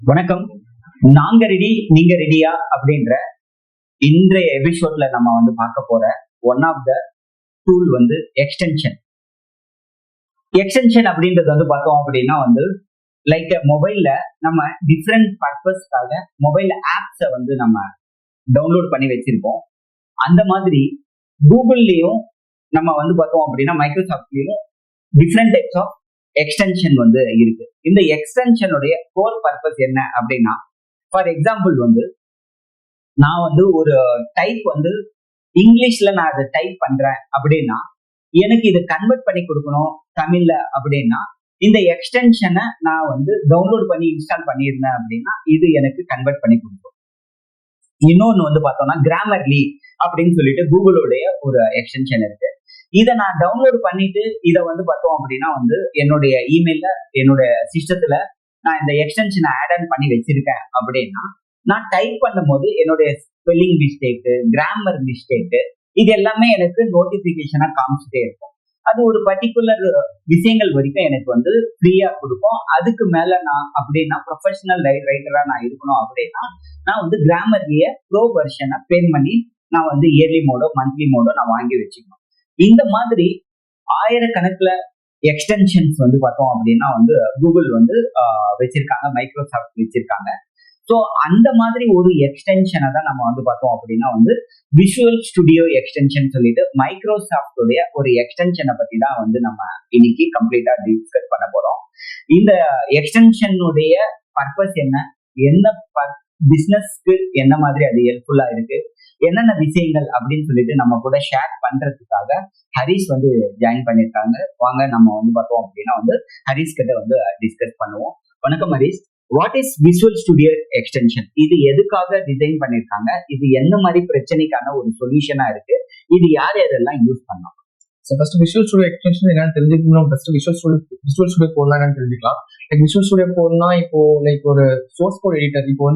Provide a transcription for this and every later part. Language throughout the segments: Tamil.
வணக்கம். நாங்க ரெடி நீங்க ரெடியா அப்படின்ற இன்றைய எபிசோட்ல நம்ம பார்க்க போற one of the tool extension. Extension அப்படின்றது பார்த்தோம் அப்படின்னா லைக் மொபைல்ல நம்ம டிஃப்ரெண்ட் பர்பஸ்க்காக மொபைல் ஆப்ஸை நம்ம டவுன்லோட் பண்ணி வச்சிருப்போம். அந்த மாதிரி கூகுள்லயும் நம்ம பார்த்தோம் அப்படின்னா மைக்ரோசாஃப்ட்லயும் டிஃப்ரெண்ட் டைப்ஸ் ஆஃப் எக்ஸ்டென்ஷன் இருக்கு. இந்த எக்ஸ்டென்ஷனுடைய கோர் பர்பஸ் என்ன அப்படின்னா, ஃபார் எக்ஸாம்பிள் நான் ஒரு டைப் இங்கிலீஷ்ல நான் அதை டைப் பண்றேன் அப்படின்னா எனக்கு இதை கன்வெர்ட் பண்ணி கொடுக்கணும் தமிழ்ல அப்படின்னா இந்த எக்ஸ்டென்ஷனை நான் டவுன்லோட் பண்ணி இன்ஸ்டால் பண்ணியிருந்தேன் அப்படின்னா இது எனக்கு கன்வெர்ட் பண்ணி கொடுக்கும். இன்னொன்னு பார்த்தோம்னா கிராமர்லி அப்படின்னு சொல்லிட்டு கூகுளோடைய ஒரு எக்ஸ்டென்ஷன் இருக்கு. இதை நான் டவுன்லோட் பண்ணிட்டு இதை பார்த்தோம் அப்படின்னா என்னுடைய இமெயில்ல என்னோட சிஸ்டத்துல நான் இந்த எக்ஸ்டென்ஷனை ஆட் ஆன் பண்ணி வச்சிருக்கேன் அப்படின்னா நான் டைப் பண்ணும் போது என்னுடைய ஸ்பெல்லிங் மிஸ்டேக்கு, கிராமர் மிஸ்டேக்கு இது எல்லாமே எனக்கு நோட்டிபிகேஷனா காமிச்சுட்டே இருக்கும். அது ஒரு பர்டிகுலர் விஷயங்கள் வரைக்கும் எனக்கு ஃப்ரீயா கொடுக்கும். அதுக்கு மேல நான் அப்படின்னா ப்ரொஃபஷனல் ரைட்டரா நான் இருக்கணும் அப்படின்னா நான் கிராமர்லிய ப்ரோ வெர்ஷனை பேன் பண்ணி நான் இயர்லி மோடோ மந்த்லி மோடோ நான் வாங்கி வச்சுக்கணும். இந்த மாதிரி ஆயிரக்கணக்கில் எக்ஸ்டென்ஷன்ஸ் பார்த்தோம் அப்படின்னா கூகுள் வச்சிருக்காங்க, மைக்ரோசாஃப்ட் வச்சிருக்காங்க. ஸோ அந்த மாதிரி ஒரு எக்ஸ்டென்ஷனை தான் நம்ம பார்த்தோம் அப்படின்னா விஷுவல் ஸ்டுடியோ எக்ஸ்டென்ஷன் சொல்லிட்டு மைக்ரோசாஃப்டோடைய ஒரு எக்ஸ்டென்ஷனை பத்தி தான் நம்ம இன்னைக்கு கம்ப்ளீட்டா டிஸ்கஸ் பண்ண போறோம். இந்த எக்ஸ்டென்ஷனுடைய பர்பஸ் என்ன, பிசினஸ்க்கு என்ன மாதிரி அது ஹெல்ப்ஃபுல்லா இருக்கு, என்னென்ன விஷயங்கள் அப்படின்னு சொல்லிட்டு நம்ம கூட ஷேர் பண்றதுக்காக ஹரிஷ் ஜாயின் பண்ணிருக்காங்க. வாங்க நம்ம பார்த்தோம் அப்படின்னா ஹரிஷ் கிட்ட டிஸ்கஸ் பண்ணுவோம். வணக்கம் Harish. What is visual studio extension? இது எதுக்காக டிசைன் பண்ணிருக்காங்க? இது என்ன மாதிரி பிரச்சனைக்கான ஒரு சொல்யூஷனா இருக்கு? இது யார் யாரெல்லாம் யூஸ் பண்ணலாம்? ஃபர்ஸ்ட் விஷுவல் ஸ்டுடியோ எக்ஸ்டென்ஷன் என்னன்னு தெரிஞ்சுக்கணும். ஃபர்ஸ்ட் விஷுவல் ஸ்டுடியோ கோட்னா என்னன்னு தெரிஞ்சுக்கலாம். லைக் விஷுவல் ஸ்டுடியோ கோட்னா இப்போ லைக் ஒரு சோர்ஸ் கோட் எடிட்டர். இப்போ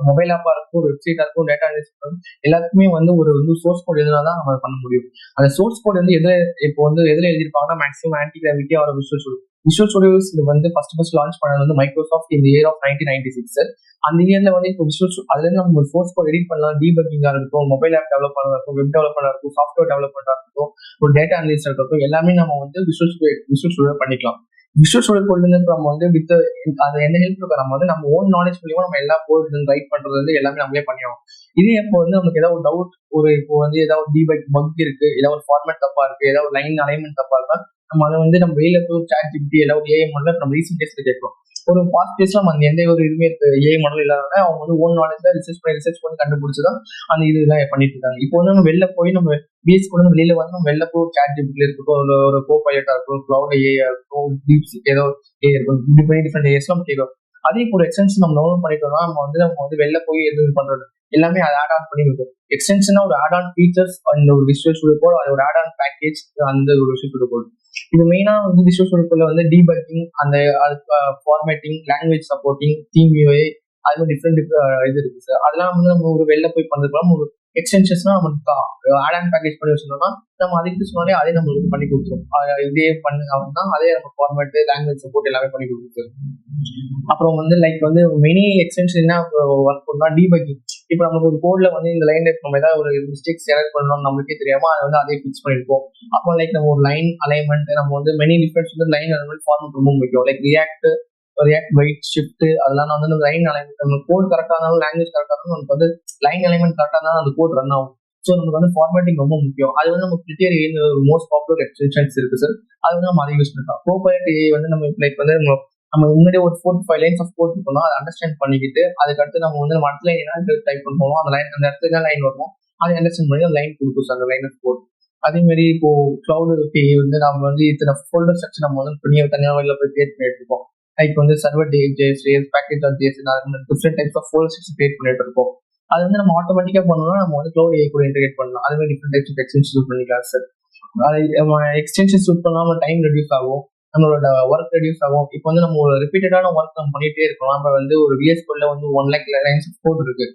மொபைல் ஆப்பா இருக்கும், ஒரு வெப்சைட்டா இருக்கும், டேட்டா அனலிசிஸ் எல்லாத்துக்குமே ஒரு சோர்ஸ் கோட் எதுனா தான் நம்ம பண்ண முடியும். அந்த சோர்ஸ் கோட் எதுல எழுதிருப்பாங்கன்னா maximum anti gravity or Visual Studio. Visual Studios first launch பண்ணது மைக்ரோசாஃப்ட் இந்த இயர் ஆஃப் 1996. அந்த இயர்ல இப்போ அதுல இருந்து நம்ம ஒரு சோர்ஸ் கோட் எடிட் பண்ணலாம். டீபக்கிங்கா இருக்கும், மொபைல் ஆப் டெவலப் பண்ணா இருக்கும், வெப் டெவலப்மெண்டா இருக்கும், சாஃப்ட்வேர் டெவலப்மெண்டா இருக்கும், ஒரு டேட்டா அனலிஸ்டா இருக்கும், எல்லாமே நம்ம விஷுவல் ஸ்டுடியோ பண்ணிக்கலாம். விஷுவல் ஸ்டுடியோ கொண்டு நம்ம வித் அது என்ன ஹெல்ப் இருக்கும், நம்ம ஓன் நாலேஜ் மூலியமா நம்ம எல்லா கோட் ரைட் பண்றது எல்லாமே நம்மளே பண்ணிடுவோம். இதே இப்போ நமக்கு ஏதாவது ஒரு டவுட், இப்போ ஏதாவது டீபக் பக் இருக்கு, ஏதாவது ஒரு ஃபார்மேட் தப்பா இருக்கு, ஏதாவது லைன் அலைன்மெண்ட் தப்பா இருக்கா, நம்ம அதை நம்ம வெளியில போய் சாட் ஜிபிடி ஏதாவது ஏஐ மாடல் நம்ம ரீசன்ட் டேஸ்ல கேட்கிறோம். ஒரு பாஸ்ட் டேஸ்ல நம்ம எந்த ஒரு இதுவுமே ஏஐ மாடல் இல்லாத அவங்க ஓன் நாலேஜ்ல ரிசர்ச் பண்ணி கண்டுபிடிச்சுதான் அந்த இதெல்லாம் பண்ணிட்டு இருக்காங்க. இப்போ நம்ம வெளில போய் நம்ம பிஎஸ் கூட வெளியில நம்ம வெளில போய் சாட் ஜிபிடில இருக்கட்டும், ஒரு கோ பைலட்டா இருக்கும், கிளவுட் ஏஐ இருக்கும், டீப்ஸ் ஏதோ ஏஐ இருக்கும், டிஃப்ரெண்ட் ஏஐஸ் எல்லாம் கேட்கும். அதே இப்போ ஒரு எக்ஸ்டென்ஷன் நம்ம டவுன்லோட் பண்ணிட்டோம்னா நம்ம வெளில போய் எது பண்றது எல்லாமே அதை ஆட் ஆன் பண்ணி இருக்கும். எக்ஸ்டென்ஷனா ஒரு ஆட் ஆன் ஃபீச்சர்ஸ் அந்த ஒரு விஷுவல் ஸ்டுடியோ கோட், அது ஒரு ஆட் ஆன் பேக்கேஜ் அந்த ஒரு விஷுவல் ஸ்டுடியோ கோட். இது மெயினா விஷுவல் ஸ்டுடியோ கோட்ல டீபக்கிங், அந்த formatting, language supporting, theme UI, அது மாதிரி டிஃப்ரெண்ட் இது இருக்கு சார். அதெல்லாம் நம்ம ஒரு வெளில போய் பண்றதுலாம் ஒரு எக்ஸ்டென்ஷன்ஸ்னா நம்ம ஆட் ஆன் பேக்கேஜ் பண்ணி வச்சிருந்தோம்னா நம்ம அதுக்கு சொன்னாலே அதே நம்மளுக்கு பண்ணி கொடுத்துரும். இதே பண்ணு அப்படின்னா அதே நம்ம ஃபார்மேட், லாங்குவேஜ் சப்போர்ட் எல்லாமே பண்ணி கொடுத்துரும். அப்புறம் லைக் மெனி எக்ஸ்டென்ஷன் என்ன ஒர்க் பண்ணா டீபக்கிங். இப்போ நமக்கு ஒரு கோட்ல இந்த லைன் நம்ம ஏதாவது ஒரு மிஸ்டேக்ஸ் எரர் பண்ணணும் நம்மளுக்கே தெரியாம அதை அதே ஃபிக்ஸ் பண்ணிருப்போம். அப்போ லைக் நம்ம ஒரு லைன் அலைன்மெண்ட், நம்ம many difference line alignment format ரொம்ப முக்கியம். லைக் ரியாக்ட் வெயிட் ஷிஃப்ட் அதெல்லாம் நான் லைன் அலைன்மெண்ட் நம்ம கோட் கரெக்டா இருந்தாலும் லாங்குவேஜ் கரெக்டா இருந்தாலும் நமக்கு லைன் அலைன்மெண்ட் கரெக்டா இருந்தாலும் அந்த கோட் ரன் ஆகும். ஸோ நமக்கு ஃபார்மேட்டிங் ரொம்ப முக்கியம். அது நம்ம கிரிட்டேரியன் மோஸ்ட் பாப்புலர் எக்ஸ்டென்ஷன்ஸ் இருக்கு சார். அது நம்ம அதை யூஸ் பண்ணலாம். ப்ரோபைலட் ஏஐ நம்ம லைக் நம்ம முன்னாடியே ஒரு 4 to 5 லைன்ஸ் ஆஃப் கோட் இருக்கணும், அதை அண்டர்ஸ்டாண்ட் பண்ணிக்கிட்டு அதுக்கடுத்து நம்ம நம்ம அடுத்த லைன் என்ன டைப் பண்ணுவோம், அந்த இடத்துல என்ன லைன் வருவோம் அதை அண்டர்ஸ்டாண்ட் பண்ணி அந்த லைன் கொடுக்கும் சார், அந்த லைன் ஆஃப் கோட். அதே மாதிரி இப்போ கிளவுட் நம்ம இத்தனை ஃபோல்டர் ஸ்ட்ரக்சர் நம்ம தனியாக வெளில போய் கிரியேட் பண்ணி எடுத்துப்போம். Like server JS, package JS, different types of folder structure create பண்ணிட்டு இருக்கோம். அது நம்ம ஆட்டோமேட்டிக்கா பண்ணணும்னா நம்ம கிளவுட் ஏஐ கூட இன்டெகிரேட் பண்ணலாம். அதே மாதிரி different types of extension use பண்ணிக்கலாம் சார். எக்ஸ்டென்ஷன்ஸ் யூஸ் பண்ணாம டைம் ரெடியூஸ் ஆகும், நம்மளோட ஒர்க் ரெடியூஸ் ஆகும். இப்போ நம்ம ஒரு ரிப்பீட்டடான ஒர்க் நம்ம பண்ணிட்டே இருக்கோம். நம்ம ஒரு விஎஸ் கோட்ல 1 lakh லைன்ஸ் ஆஃப் கோட் இருக்கு.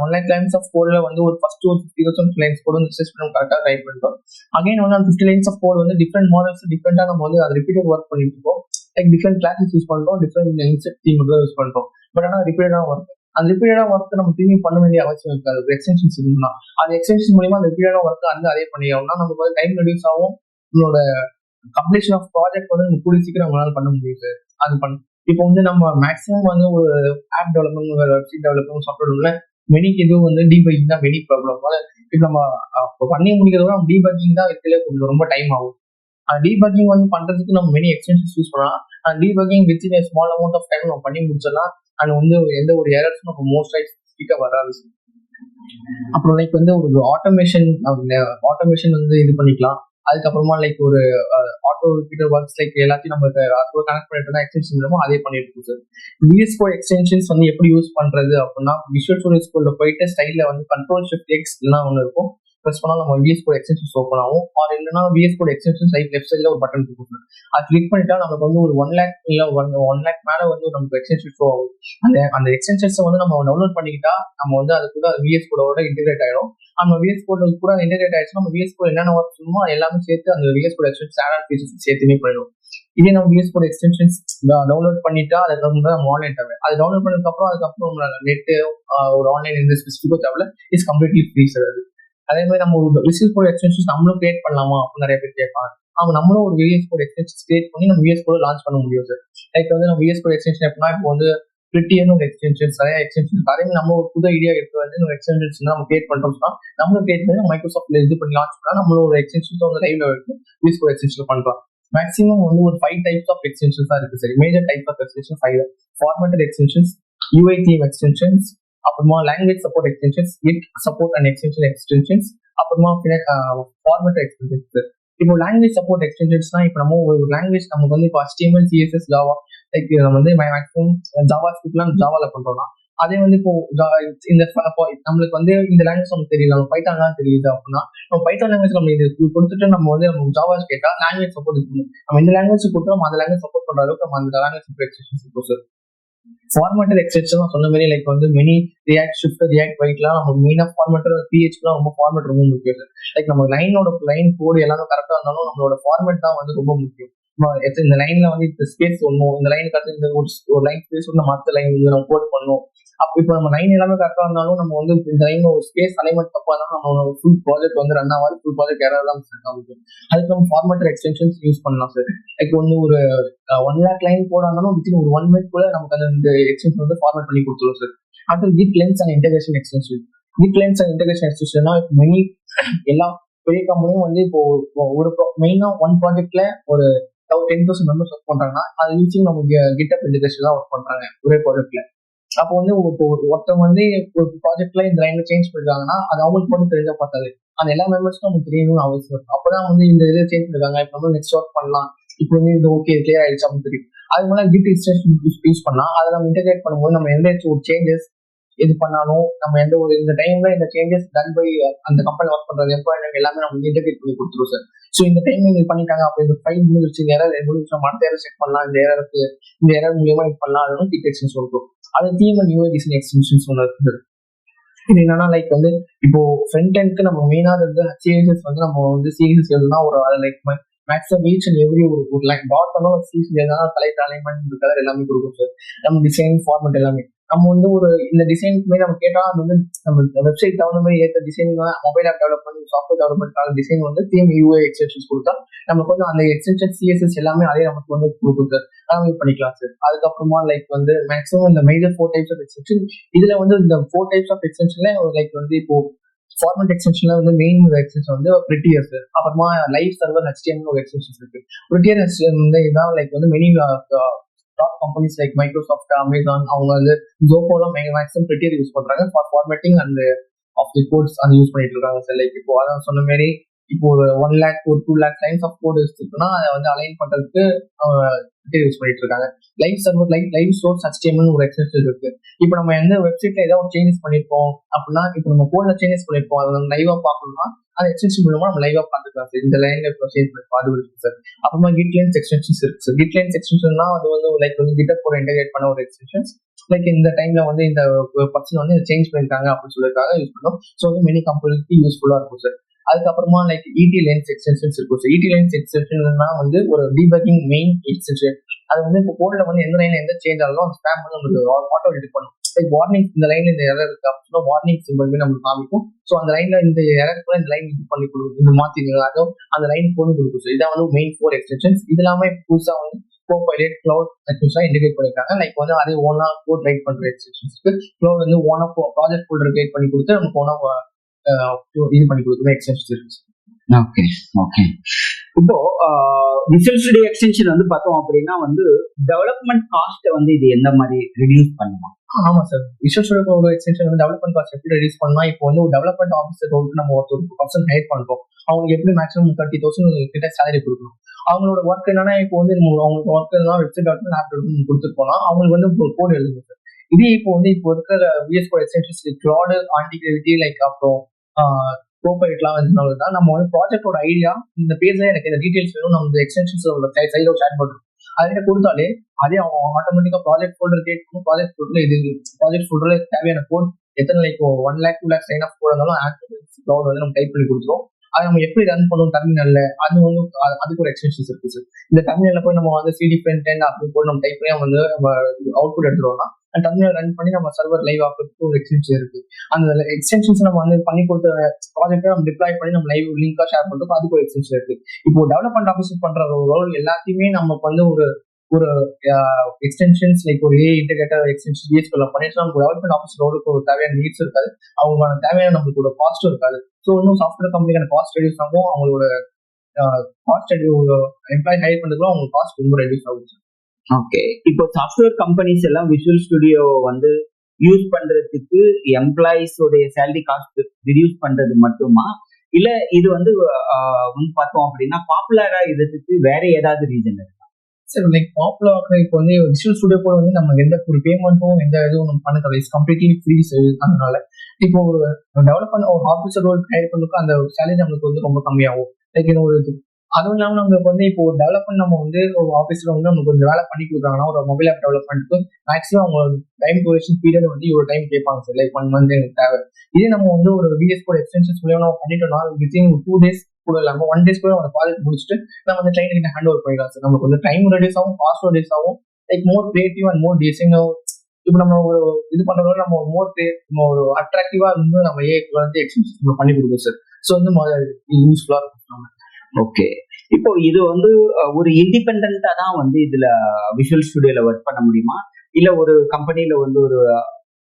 1 lakh lines of code ஒரு ஃபர்ஸ்ட் ஒரு 50,000 lines code ரிசர்ச் பண்ணி கரெக்டாக டைப் பண்ணிட்டோம். அகைன் அந்த 50 lines of code different models டிஃப்ரெண்டா நம்ம அதை ரிப்பீட்டட் ஒர்க் பண்ணிட்டு இருக்கோம். லைக் டிஃப்ரெண்ட் கிளாஸஸ் யூஸ் பண்றோம், டிஃப்ரெண்ட் இன்செட் தீம் யூஸ் பண்றோம். பட் ஆனால் ரிப்பீட்டடாக ஒர்க், அந்த ரிப்பீட்டடாக ஒர்க் நம்ம திரும்பி பண்ண வேண்டிய அவசியம் இருக்காது. எக்ஸ்டென்ஷன்ஸ் இருந்தா அந்த எக்ஸ்டென்ஷன் மூலியமா அந்த ரிப்பீட்டடாக ஒர்க் வந்து அதே பண்ணியாகணும்னா நமக்கு வந்து டைம் ரெடியூஸ் ஆகும். நம்மளோட கம்ப்ளீஷன் ஆஃப் ப்ராஜெக்ட் வந்து நம்ம கூடி சீக்கிரம் நம்மளால பண்ண முடியுது. அது பண்ண இப்போ வந்து நம்ம மேக்ஸிமம் வந்து ஒரு app development, website development, software development மெனிக்கு இது வந்து டீபக்கிங் தான் மெனி ப்ராப்ளம். இப்போ நம்ம பண்ணி முடிக்கிறத நம்ம டீபக்கிங் தான் இதுல கொஞ்சம் ரொம்ப டைம் ஆகும். அந்த டீபக்கிங் வந்து பண்றதுக்கு நம்ம மெனி எக்ஸ்டென்ஷன்ஸ் யூஸ் பண்ணலாம். அந்த debugging with in small amount of time நம்ம பண்ணி முடிச்சிடலாம். அது வந்து எந்த ஒரு எரர்ஸும் நம்ம மோஸ்ட் ஸ்பீக்கா வராது. அப்புறம் லைக் வந்து ஒரு ஆட்டோமேஷன் வந்து இது பண்ணிக்கலாம். அதுக்கப்புறமா லைக் ஒரு ஆட்டோ ரிப்பீட்டர் ஒர்க்ஸ் லைக் எல்லாத்தையும் நம்ம கனெக்ட் பண்ணிட்டு தான் எக்ஸ்டென்ஷன் மூலமா அதே பண்ணிட்டு இருக்கோம் சார். விஎஸ் கோட் எக்ஸ்டென்ஷன்ஸ் வந்து எப்படி யூஸ் பண்றது அப்படின்னா, விஷுவல் ஸ்டுடியோ கோட்ல போயிட்டு ஸ்டைல்ல வந்து கண்ட்ரோல் ஷிஃப்ட் எக்ஸ் எல்லாம் ஒன்று இருக்கும். ப்ரெஸ் பண்ணா நம்ம விஎஸ் கோட் எக்ஸ்டென்ஷன்ஸ் ஓப்பன் ஆகும். ஆர் இல்லைன்னா விஎஸ் கோட் எக்ஸ்டென்ஷன் லெஃப்ட் சைட்ல ஒரு பட்டன் இருக்கும். அது கிளிக் பண்ணிட்டா நமக்கு வந்து ஒரு 1 lakh இல்ல 1 lakh மேல வந்து நமக்கு எக்ஸ்டென்ஷன் ஷோ ஆகும். அந்த எக்ஸ்டென்ஷன்ஸ் வந்து நம்ம டவுன்லோட் பண்ணிக்கிட்டா நம்ம வந்து அது கூட விஎஸ் கோடோட இன்டெகிரேட் ஆயிடும். நம்ம விஎஸ் கோட் கூட இன்டெகிரேட் ஆயிடுச்சுன்னா நம்ம விஎஸ் கோட் என்னென்ன ஒர்க் பண்ணுமோ எல்லாமே சேர்த்து அந்த VS code extension add features சேர்த்துமே பண்ணிடும். இதே நம்ம விஎஸ் கோட் எக்ஸ்டென்ஷன்ஸ் டவுன்லோட் பண்ணிட்டா அதுக்கு நம்ம ஆன்லைன் தேவை. அது டவுன்லோட் பண்ணதுக்கப்புறம் அதுக்கப்புறம் நெட்டு ஒரு ஆன்லைன் இந்த ஸ்பெசிஃபிக்கோ தேவை இஸ் கம்ப்ளீட்லி ஃப்ரீ சார். அது அதே மாதிரி நம்ம ஒரு விஎஸ் கோட் எக்ஸ்டென்ஷன்ஸ் நம்மளும் கிரியேட் பண்ணலாமா அப்படின்னு நிறைய பேர் கேட்பாங்க. அவங்க நம்மளும் ஒரு விஎஸ் கோட் எக்ஸ்டென்ஷன்ஸ் கிரியேட் பண்ணி நம்ம விஎஸ் கோட் லான்ச் பண்ண முடியும் சார். லைக் வந்து நம்ம விஎஸ் கோட் எக்ஸ்டென்ஷன் எப்படின்னா இப்போ வந்து பிரிட்டியான ஒரு எக்ஸ்டென்ஷன்ஸ் நிறைய எக்ஸ்டென்ஷன்ஸ் அதே மாதிரி நம்ம ஒரு புது ஐடியா எடுத்து வந்து நம்ம எக்ஸ்டென்ஷன்ஸ் நம்ம கிரியேட் பண்றோம்னா நம்மளும் கிரியேட் பண்ணி மைக்ரோசாஃப்ட்ல இது பண்ணி லான்ச் பண்ணா நம்மளோட ஒரு எக்ஸ்டென்ஷன்ஸ் வந்து லைவ்ல எடுத்து விஎஸ் கோட் எக்ஸ்டென்ஷன் பண்றோம். மேக்ஸிமம் வந்து ஒரு 5 types ஆஃப் எக்ஸ்டென்ஷன்ஸ் தான் இருக்கு sir. Major types of extension 5. Formatted extensions, UI theme extensions, அப்புறமா language support extensions, git support and extensions, அப்புறமா ஃபார்மேட்டட் எக்ஸ்டென்ஷன்ஸ். இப்போ லாங்குவேஜ் சப்போர்ட் எக்ஸ்டென்ஷன்ஸ்னா இப்போ நம்ம ஒரு லாங்குவேஜ் நமக்கு வந்து இப்போ HTML, CSS, ஜாவா லைக் நம்ம வந்து மேக்ஸிமம் ஜாவா ஸ்கிரிப்ட்லாம் ஜாவால பண்றோம்னா அதே வந்து இப்போ இந்த நம்மளுக்கு வந்து இந்த லாங்குவேஜ் நமக்கு தெரியல, நம்ம பைத்தான்லாம் தெரியுது அப்படின்னா நம்ம பைத்தான் லாங்குவேஜ் நம்ம இது கொடுத்துட்டு நம்ம வந்து நம்ம ஜாவா கேட்டா லாங்குவேஜ் சப்போர்ட் இருக்கணும். நம்ம இந்த லாங்குவேஜ் கொடுத்தா நம்ம அந்த லாங்குவேஜ் சப்போர்ட் பண்ற அளவுக்கு நம்ம அந்த லாங்குவேஜ் சப்போர்ட் எக்ஸ்டென்ஷன்ஸ் இருக்கும் சார். ஃபார்மேட்டட் எக்ஸ்டென்ஷன் சொன்ன மாதிரி லைக் வந்து மினி ரியாக்ட் ஷிஃப்ட் ரியாக்ட் வைட்லாம் நம்ம மெயினாக ஃபார்மேட்டர் பிஹெச்லாம் ரொம்ப ஃபார்மேட் ரொம்ப முக்கியம் சார். லைக் நம்ம லைன் கோடு எல்லாமே கரெக்டாக இருந்தாலும் நம்மளோட ஃபார்மேட் தான் வந்து ரொம்ப முக்கியம். இந்த லைன்ல வந்து இந்த ஸ்பேஸ் ஒண்ணும், இந்த லைனுக்கு அடுத்து இந்த ஒரு லைன் ஸ்பேஸ் ஒன்று மற்ற லைன் நம்ம கோட் பண்ணணும். அப்போ இப்போ நம்ம லைன் எல்லாமே கரெக்டாக இருந்தாலும் நம்ம வந்து இந்த லைன் ஒரு ஸ்பேஸ் அலைன்மெண்ட் தப்பா இருந்தாலும் நம்ம ஃபுல் ப்ராஜெக்ட் வந்து ரன் ஆகாது, ஃபுல் ப்ராஜெக்ட் எரர்லாம் செட் ஆகும். அதுக்கு நம்ம ஃபார்மேட்டட் எக்ஸ்டென்ஷன்ஸ் யூஸ் பண்ணலாம் சார். லைக் வந்து ஒரு 1 lakh லைன் கோட் இருந்தாலும் வித்தின் ஒரு 1 minute கூட நமக்கு அந்த எக்ஸ்டென்ஷன் வந்து ஃபார்மேட் பண்ணி கொடுத்துரும் சார். அடுத்து git lens and integration extension. Git lens and integration எக்ஸ்டென்ஷன்னா மெனி எல்லா பெரிய கம்பெனியும் வந்து இப்போ ஒரு மெயினா ஒன் ப்ராஜெக்ட்ல ஒரு 10,000 மெம்பர்ஸ் ஒர்க் பண்றாங்கன்னா அது யூஸ் நமக்கு கிட்டப் இன்டெகிரேஷன் தான் ஒர்க் பண்றாங்க ஒரே ப்ராஜெக்ட்ல. அப்போ வந்து ஒருத்தவங்க வந்து ஒரு ப்ராஜெக்ட்ல இந்த லைன்ல சேஞ்ச் பண்ணிருக்காங்கன்னா அது அவங்களுக்கு மட்டும் தெரிஞ்சா பார்த்தாது, அந்த எல்லா மெம்பர்ஸ்க்கும் நமக்கு தெரியணும்னு அவசியம். அப்பதான் வந்து இந்த இதை சேஞ்ச் பண்ணிருக்காங்க, இப்போ நம்ம நெக்ஸ்ட் ஒர்க் பண்ணலாம், இப்போ வந்து இது ஓகே கிளியர் ஆயிடுச்சு அப்படின்னு தெரியும். அது மூலம் கிட் எக்ஸ்டென்ஷன் யூஸ் பண்ணா அதை நம்ம இன்டெகிரேட் பண்ணும்போது நம்ம எந்த ஒரு சேஞ்சஸ் இது பண்ணாலும் நம்ம எந்த ஒரு இந்த டைம்ல இந்த சேஞ்சஸ் டன் பை அந்த கம்பெனி ஒர்க் பண்றது எம்ப்ளாய் எல்லாமே நம்ம இன்டெகிரேட் பண்ணி கொடுத்துருவோம் சார். ஸோ இந்த டைம் இது பண்ணிட்டாங்க அப்போ இந்த ஃபைல் முடிஞ்சிருச்சு, இந்த எரர் நம்ம அடுத்த எரர் செக் பண்ணலாம், இந்த எரர் மூலியமா இது பண்ணலாம், அது கிட் எக்ஸ்டென்ஷன் சொல்றோம். அது theme and UI design extensions ஒன்று இருக்குது. இது என்னன்னா லைக் வந்து இப்போ ஃப்ரண்ட் எண்ட்க்கு நம்ம மெயினா வந்து CSS வந்து நம்ம வந்து CSS எழுதுனா ஒரு like maximum each and every ஒரு லைக் டாட் பண்ணாலும் CSS எழுதுனா கலெக்ட் அலைன்மெண்ட் கலர் எல்லாமே கொடுக்கும் சார். நம்ம டிசைன் ஃபார்மேட் எல்லாமே நம்ம வந்து ஒரு இந்த டிசைனுக்குமே நம்ம கேட்டா அது வந்து நம்ம வெப்சைட் தகுந்த மாதிரி ஏற்ற design mobile app development software டெவலப்மெண்ட்கான டிசைன் வந்து தீம் யூஐ எக்ஸ்டென்ஷன்ஸ் கொடுத்தா நமக்கு வந்து அந்த எக்ஸ்டென்ஷன் CSS எல்லாமே அதே நமக்கு வந்து கொடுக்கும் சார். எல்லாமே பண்ணிக்கலாம் சார். அதுக்கப்புறமா லைக் வந்து மேக்ஸிமம் இந்த மேஜர் 4 types ஆஃப் எக்ஸ்டென்ஷன் இதுல வந்து இந்த 4 types ஆஃப் எக்ஸ்டென்ஷன்ல லைக் வந்து இப்போ ஃபார்மேட் எக்ஸ்டென்ஷன்ல வந்து மெயின் எக்ஸ்டென்ஷன் வந்து ப்ரிட்டியர் சார். அப்புறமா லைவ் சர்வர் HTML ஒரு எக்ஸ்டென்ஷன்ஸ் இருக்கு. ப்ரிட்டியர் வந்து இதான் லைக் வந்து many top companies like Microsoft, Amazon அவங்க வந்து ஜோகோலாம் மேக்ஸிமம் ப்ரிட்டியர் யூஸ் பண்றாங்க for formatting and of the codes அது யூஸ் பண்ணிட்டு இருக்காங்க சார். லைக் இப்போ அதான் சொன்ன மாதிரி இப்போ ஒரு 1 lakh ஒரு 2 lakh லைன்ஸ் ஆஃப் கோட் இருக்குன்னா அதை வந்து அலைன் பண்றதுக்கு யூஸ் பண்ணிட்டு இருக்காங்க. Live server live source HTML ஒரு எக்ஸ்டென்ஷன் இருக்கு. இப்போ நம்ம எந்த வெப்சைட்ல ஏதாவது சேஞ்சஸ் பண்ணிருப்போம் அப்படின்னா இப்போ நம்ம கோட்ல சேஞ்சஸ் பண்ணிருப்போம் அதை நம்ம லைவா பார்க்கணும்னா அந்த எக்ஸ்டென்ஷன் மூலமா நம்ம லைவா பார்த்துக்கலாம் சார். இந்த லைன்ல இப்போ சேஞ்ச் பண்ணிருப்போம் அது இருக்கு சார். அப்புறமா கிட் லைன்ஸ் எக்ஸ்டென்ஷன்ஸ் இருக்கு சார். கிட் லைன்ஸ் எக்ஸ்டென்ஷன்னா அது வந்து லைக் வந்து கிட்டப் கூட இன்டெகிரேட் பண்ண ஒரு எக்ஸ்டென்ஷன்ஸ். லைக் இந்த டைம்ல வந்து இந்த பர்சன் வந்து சேஞ்ச் பண்ணிருக்காங்க அப்படின்னு சொல்லிருக்காங்க யூஸ் பண்ணோம். ஸோ வந்து மெனி கம்பெனிக்கு யூஸ்ஃபுல்லா இருக்கும் சார். அதுக்கப்புறமா லைக் இடி லைன்ஸ் எக்ஸ்டென்ஷன்ஸ் இருக்கும். ஸோ இடி லைன்ஸ் எக்ஸ்டென்ஷன்னா வந்து ஒரு டீபக்கிங் மெயின் எக்ஸ்டென்ஷன். அது வந்து இப்போ கோட்ல வந்து எந்த லைன்ல எந்த சேஞ்ச் ஆகும் அந்த ஸ்பேம் வந்து நம்மளுக்கு ஆட்டோ எடிட் பண்ணும். லைக் வார்னிங், இந்த லைன்ல இந்த எரர் இருக்கு அப்படின்னா வார்னிங் சிம்பிள் நம்மளுக்கு காமிக்கும். ஸோ அந்த லைன்ல இந்த எரர் கூட இந்த லைன் இது பண்ணி கொடுக்கும், இந்த மாத்திங்க அதோ அந்த லைன் போட்டு கொடுக்கும். ஸோ இதான் வந்து மெயின் 4 எக்ஸ்டென்ஷன்ஸ். இது இல்லாம புதுசா வந்து கோபைலட் கிளவுட் எக்ஸ்டென்ஷன் இன்டிகிரேட் பண்ணிருக்காங்க. லைக் வந்து அதே ஓனா கோட் ரைட் பண்ற எக்ஸ்டென்ஷன்ஸ்க்கு கிளவுட் வந்து ஓனா ப்ராஜெக்ட் ஃபோல்டர் கிரியேட் பண்ணி கொடுத்து நமக்கு ஓனா இது பண்ணி கொடுக்குற எக்ஸ்டென்ஷன்ஸ் இருக்கு. Okay okay. இப்போ விசுவல் ஸ்டுடியோ எக்ஸ்டென்ஷன் வந்து பார்த்தோம் அப்படின்னா வந்து டெவலப்மெண்ட் காஸ்ட் வந்து இது எந்த மாதிரி ரெடியூஸ் பண்ணுமா? ஆமா சார், விசுவல் ஸ்டுடியோ எக்ஸ்டென்ஷன் வந்து டெவலப்மெண்ட் காஸ்ட் எப்படி ரெடியூஸ் பண்ணா, இப்போ வந்து ஒரு டெவலப்மெண்ட் ஆஃபீஸர் ரோலுக்கு நம்ம ஒரு பர்சன் ஹையர் பண்றோம். அவங்களுக்கு எப்படி மேக்ஸிமம் 30,000 கிட்ட சேலரி கொடுக்கணும். அவங்களோட ஒர்க் என்னன்னா இப்போ வந்து அவங்களுக்கு ஒர்க் எல்லாம் வெப்சைட் டெவலப்மெண்ட் ஆப் டெவலப்மெண்ட் கொடுத்துட்டு போனா அவங்களுக்கு வந்து ஒரு கோட் எழுதுங்க சார். இதே இப்போ இருக்கிற VS Code extensions Claude, antigravity like அப்புறம் கோபைலட்லாம் வந்து நம்ம வந்து ப்ராஜெக்டோட ஐடியா இந்த பேஜ்ல எனக்கு இந்த டீடைல்ஸ் வேணும், நம்ம இந்த எக்ஸ்டென்ஷன்ஸ் சைடில் ஒரு சேட் பண்ணுறோம் அதை கொடுத்தாலே அதே அவங்க ஆட்டோமேட்டிக்கா ப்ராஜெக்ட் ஃபோல்டர் கிரியேட் பண்ணும். ப்ராஜெக்ட் ஃபோல்டர்ல இது ப்ராஜெக்ட் ஃபோல்டர்ல தேவையான கோட் எத்தனை like 1 lakh 2 lakhs line of code இருந்தாலும் கிளவுட் வந்து நம்ம டைப் பண்ணி கொடுத்துரும். அதை நம்ம எப்படி ரன் பண்ணுவோம் டெர்மினல்ல, அது வந்து அதுக்கு ஒரு எக்ஸ்டென்ஷன்ஸ் இருக்கு சார். இந்த டெர்மினல்ல போய் நம்ம வந்து சிடி ஃப்ரண்ட் எண்ட் அப்படி போய் நம்ம டைப் பண்ணி வந்து நம்ம அவுட்புட் எடுத்துருவோம்னா டெர்மினல் ரன் பண்ணி நம்ம சர்வர் லைவ் ஆகிறதுக்கு ஒரு எக்ஸ்டென்ஷன் இருக்கு. அந்த எக்ஸ்டென்ஷன்ஸ் நம்ம வந்து பண்ணி கொடுத்த ப்ராஜெக்டை நம்ம டிப்ளாய் பண்ணி நம்ம லைவ் லிங்கா ஷேர் பண்றதுக்கு அதுக்கு ஒரு எக்ஸ்டென்ஷன் இருக்கு. இப்போ டெவலப்மெண்ட் ஆஃபீஸர் பண்ற ரோல் எல்லாத்தையுமே நமக்கு வந்து ஒரு எக்ஸ்டென்ஷன்ஸ் லைக் ஒரு இன்டெகிரேட்டர் எக்ஸ்டென்ஷன் யூஸ்ஃபுல்லா பண்ணிட்டு நமக்கு டெவலப்மெண்ட் ஆஃபீஸர் ரோலுக்கு ஒரு தேவையான நீட்ஸ் இருக்காது, அவங்களோட தேவையான நம்மளுக்கு ஒரு காஸ்ட்டும் இருக்காது. ஸோ இன்னும் சாஃப்ட்வேர் கம்பெனிக்கான காஸ்ட் ரெடியூஸ் ஆகும், அவங்களோட காஸ்ட் எம்ப்ளாய் ஹையர் பண்றதுக்கு அவங்களுக்கு காஸ்ட் ரொம்ப ரெடியூஸ் ஆகும். ஓகே, இப்போ சாஃப்ட்வேர் கம்பெனிஸ் எல்லாம் விசுவல் ஸ்டுடியோ வந்து யூஸ் பண்றதுக்கு எம்ப்ளாயிஸோடைய சேலரி காஸ்ட் ரிடியூஸ் பண்றது மட்டுமா, இல்ல இது வந்து பார்த்தோம் அப்படின்னா பாப்புலரா இதுக்கு வேற ஏதாவது ரீசன் இருக்கு? சார் லைக் பாப்புலர் இப்போ வந்து விசுவல் ஸ்டுடியோ கூட வந்து நம்ம எந்த ஒரு பேமெண்ட்டும் எந்த இதுவும் நம்ம பண்ண தேவை, கம்ப்ளீட்லி ஃப்ரீ. அதனால இப்போ ஒரு டெவலப்மெண்ட் ஒரு ஆஃபீஸர் ரோல் ஹையர் பண்ணுறதுக்கு அந்த சேலரி நம்மளுக்கு வந்து ரொம்ப கம்மியாகும். லைக் ஒரு அதுவும் இல்லாமல் நம்மளுக்கு வந்து இப்போ ஒரு டெவலப்மெண்ட் நம்ம வந்து ஒரு ஆஃபீஸில் வந்து நமக்கு கொஞ்சம் வேலை பண்ணி கொடுக்குறாங்கன்னா ஒரு மொபைல் ஆப் டெவலப்மெண்ட்டுக்கு மேக்ஸிமம் அவங்க டைம் டியூரேஷன் பீரியட் வந்து இவ்வளோ டைம் கேட்பாங்க சார், லைக் 1 month எனக்கு தேவை. இதே நம்ம வந்து ஒரு விஎஸ் கோட் எக்ஸ்டென்ஷன்ஸ் மூலியமா நம்ம பண்ணிட்டோம்னா வித்தின் 2 days கூட இல்லாமல் 1 day கூட அந்த ப்ராஜெக்ட் முடிச்சுட்டு நம்ம அந்த கிளைண்ட் கிட்ட ஹேண்ட் ஓவர் பண்ணிடலாம் சார். நமக்கு வந்து டைம் ரெடியூஸ் ஆகும், காஸ்ட் ரெடியூஸ் ஆகும், like more creative and more design. இப்போ நம்ம ஒரு இது பண்றதோட நம்ம நம்ம ஒரு அட்ராக்டிவா இருந்து நம்ம வந்து எக்ஸ்டென்ஷன்ஸ் பண்ணி கொடுக்கும் சார். ஸோ வந்து யூஸ்ஃபுல்லா இருக்கும். ஓகே, இப்போ இது வந்து ஒரு இண்டிபெண்டா தான் வந்து இதுல விசுவல் ஸ்டுடியோல ஒர்க் பண்ண முடியுமா, இல்ல ஒரு கம்பெனில வந்து ஒரு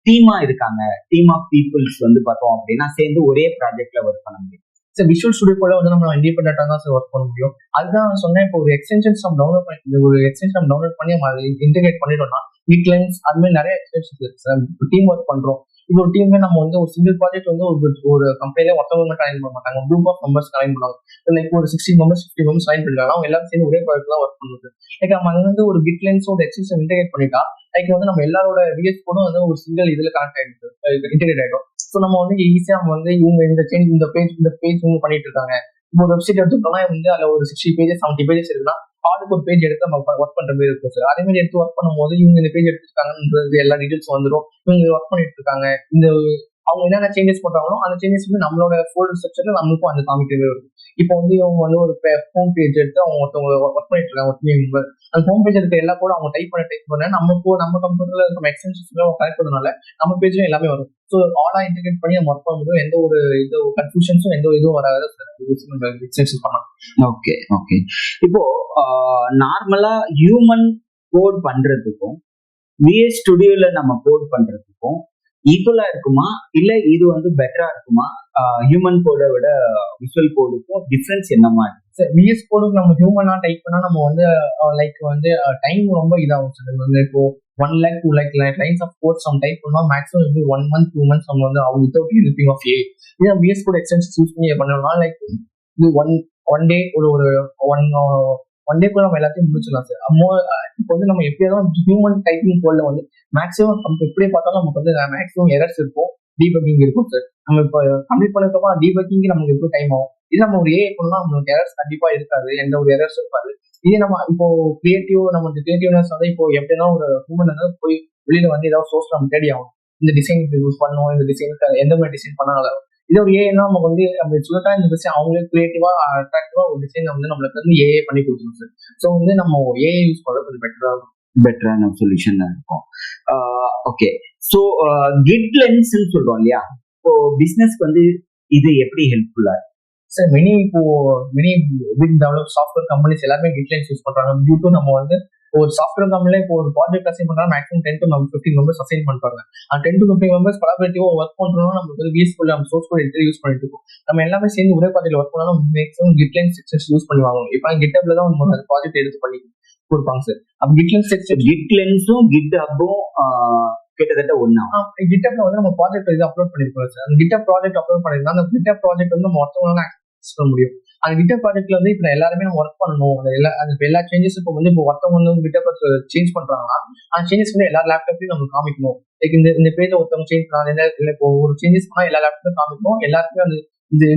டீமா இருக்காங்க, டீம் ஆஃப் பீப்புள்ஸ் வந்து பார்த்தோம் அப்படின்னா சேர்ந்து ஒரே ப்ராஜெக்ட்ல ஒர்க் பண்ண முடியும்? சார் விஷுவல் ஸ்டுடியோ போல வந்து நம்ம இண்டிபெண்டா தான் சார் ஒர்க் பண்ண முடியும். அதுதான் நான் சொன்னேன், இப்போ ஒரு எக்ஸ்டென்ஷன்ஸ் நம்ம டவுன்லோட் பண்ணி ஒரு எக்ஸ்டென்ஷன் நம்ம டவுன்லோட் பண்ணி நம்ம அதை இன்டிகிரேட் பண்ணிட்டோம்னா கிட்லைன்ஸ் அது மாதிரி நிறைய எக்ஸ்டென்ஷன்ஸ் இருக்கு சார். டீம் ஒர்க் பண்றோம், இப்போ ஒரு டீமே நம்ம வந்து ஒரு சிங்கிள் ப்ராஜெக்ட் வந்து ஒரு கம்பெனில ஒருத்தவங்க மட்டும் அலைன் பண்ண மாட்டாங்க, குரூப் ஆஃப் மெம்பர்ஸ் அலைன் பண்ணுவாங்க. லைக் ஒரு 60 members 50 members அலைன் பண்ணிருக்காங்க, அவங்க எல்லாரும் சேர்ந்து ஒரே ப்ராஜெக்ட் தான் ஒர்க் பண்ணுது. லைக் நம்ம அது வந்து ஒரு கிட்லைன்ஸ் ஒரு எக்ஸ்டென்ஷன் இன்டிகிரேட் பண்ணிட்டா லைக் வந்து நம்ம எல்லாரோட விஎஸ் கூட வந்து ஒரு சிங்கிள் இதுல கனெக்ட் ஆயிடுது, இன்டிகிரேட் ஆயிடும். ஸோ நம்ம வந்து ஈஸியா நம்ம வந்து இவங்க இந்த பேஜ் இவங்க பண்ணிட்டு இருக்காங்க. இப்போ ஒரு வெப்சைட் எடுத்துட்டோம்னா வந்து அதுல ஒரு 60 pages 70 pages இருக்குன்னா ஆளுக்கு ஒரு பேஜ் எடுத்து நம்ம ஒர்க் பண்ற மாதிரி இருக்கும் சார். அதே மாதிரி எடுத்து ஒர்க் பண்ணும்போது இவங்க இந்த பேஜ் எடுத்துருக்காங்கன்றது எல்லா டீடைல்ஸ் வந்துடும், இவங்க ஒர்க் பண்ணிட்டு இருக்காங்க, இந்த அவங்க என்னென்ன சேஞ்சஸ் பண்றாங்களோ அந்த சேஞ்சஸ் வந்து நம்மளோட ஃபோல்டர் ஸ்ட்ரக்சர்ல நம்மளுக்கும் அந்த காமிக்கவே வரும். இப்போ வந்து இவங்க வந்து ஒரு ஹோம் பேஜ் எடுத்து அவங்க ஒருத்தவங்க ஒர்க் பண்ணிட்டு இருக்காங்க, ஒரு மெம்பர் அந்த ஹோம் பேஜ் இருக்க எல்லா கூட அவங்க டைப் பண்ண நம்ம கம்ப்யூட்டர்ல நம்ம எக்ஸ்டென்ஷன்ஸ் கனெக்ட் பண்ணதுனால நம்ம பேஜ்ல எல்லாமே வரும். ஸோ ஆலா இன்டிகிரேட் பண்ணி நம்ம ஒர்க் பண்ணும்போது எந்த ஒரு இது கன்ஃபியூஷன்ஸும் எந்த ஒரு இதுவும் வராது எக்ஸ்டென்ஷன் பண்ணலாம். Okay okay. இப்போ நார்மலா ஹியூமன் கோட் பண்றதுக்கும் விஎஸ் ஸ்டுடியோல நம்ம கோட் பண்றதுக்கும் ஈக்குவலா இருக்குமா, இல்ல இது வந்து பெட்டரா இருக்குமா? ஹியூமன் கோடை விட விசுவல் கோடுக்கும் டிஃபரன்ஸ் என்னமா இருக்கு? விஎஸ் கோடுக்கு நம்ம ஹியூமனா டைப் பண்ணா நம்ம வந்து லைக் வந்து டைம் ரொம்ப இதாகும் சார். வந்து இப்போ 1 lakh 2 lakh lines of codes நம்ம டைப் பண்ணா மேக்ஸிமம் வந்து 1 month 2 months நம்ம வந்து வித்வுட் ஹெல்பிங் ஆஃப் ஏஐ இதே விஎஸ் கோட் எக்ஸ்டென்ஷன் யூஸ் பண்ணி பண்ணோம்னா லைக் இது ஒன் டே ஒன் டே கூட நம்ம எல்லாத்தையும் முடிச்சிடலாம் சார். இப்போ வந்து நம்ம எப்படியாவது ஹியூமன் டைப்பிங் கோட்ல வந்து மேக்ஸிமம் நம்ம எப்படியே பார்த்தாலும் நமக்கு வந்து மேக்ஸிமம் எரர்ஸ் இருக்கும், டீபக்கிங் இருக்கும் சார். நம்ம இப்போ கம்ப்ளீட் பண்ணதுக்கப்புறம் டீபக்கிங் நமக்கு எப்படி டைம் ஆகும். இது நம்ம ஒரு ஏஐ பண்ணா நம்மளுக்கு எரர்ஸ் கண்டிப்பா இருக்காது, எந்த ஒரு எரர்ஸ் இருக்காது. இதே நம்ம இப்போ கிரியேட்டிவ்னஸ் வந்து இப்போ எப்படின்னா ஒரு ஹியூமன் வந்து போய் வெளியில வந்து ஏதாவது சோர்ஸ் நம்ம தேடி ஆகும், இந்த டிசைன் யூஸ் பண்ணணும், இந்த டிசைனுக்கு எந்த மாதிரி டிசைன் பண்ணாலும் இது ஒரு ஏஐனா நமக்கு வந்து நம்ம சொல்லிட்டா இந்த டிசைன் அவங்களே கிரியேட்டிவா அட்ராக்டிவா ஒரு டிசைன் வந்து நம்மளுக்கு வந்து ஏஐ பண்ணி கொடுத்துரும் சார். ஸோ வந்து நம்ம ஏஐ யூஸ் பண்ண கொஞ்சம் பெட்டரான சொல்யூஷன் தான் இருக்கும். ஓகே, ஸோ கிட் லென்ஸ்ன்னு சொல்றோம் இல்லையா, இப்போ பிசினஸ்க்கு வந்து இது எப்படி ஹெல்ப்ஃபுல்லா sir? Many big develop software companies எல்லாருமே கிட்லைன்ஸ் யூஸ் பண்றாங்க. டியூ டு நம்ம வந்து ஒரு சாஃப்ட்வேர் கம்பெனில இப்போ ஒரு ப்ராஜெக்ட் அசைன் பண்றாங்க, மேக்ஸிமம் 10 to 15 மெம்பர்ஸ் அசைன் பண்றாங்க. அந்த 10 to 15 மெம்பர்ஸ் கொலாபரேட்டிவா ஒர்க் பண்றோம்னா நமக்கு வந்து VS Code நம்ம சோர்ஸ் கோட் எடுத்து யூஸ் பண்ணிட்டு இருக்கோம். நம்ம எல்லாமே சேர்ந்து ஒரே ப்ராஜெக்ட் ஒர்க் பண்ணாலும் மேக்ஸிமம் கிட்லைன்ஸ் செக்ஷன்ஸ் யூஸ் பண்ணுவாங்க. இப்போ GitHubல தான் நம்ம அந்த ப்ராஜெக்ட் எடுத்து பண்ணி கொடுப்பாங்க சார். அப்போ கிட்லைன்ஸ் செக்ஷன் கிட்லென்ஸும் GitHubம் கிட்டத்தட்ட ஒண்ணா? GitHubல வந்து நம்ம ப்ராஜெக்ட் இது அப்லோட் பண்ணிருக்கோம் சார். அந்த GitHub ப்ராஜெக்ட் அப்லோட் பண்ணிருந்தா அந்த GitHub ப்ராஜெக்ட் வந்து நம்ம ஒருத்தவங்க ஆக்சஸ் பண்ண முடியும். அந்த GitHub ப்ராஜெக்ட்ல வந்து இப்போ எல்லாருமே நம்ம ஒர்க் பண்ணணும். எல்லா சேஞ்சஸ் இப்போ வந்து இப்போ ஒருத்தவங்க வந்து GitHub சேஞ்ச் பண்றாங்கன்னா அந்த சேஞ்சஸ் வந்து எல்லா லேப்டாப்லயும் நம்ம காமிக்கணும். லைக் இந்த பேஜ் ஒருத்தவங்க சேஞ்ச் பண்ணாங்க, இல்லை இப்போ ஒரு சேஞ்சஸ் பண்ணா எல்லா லேப்டாப்லயும் காமிக்கணும். எல்லாருக்குமே அந்த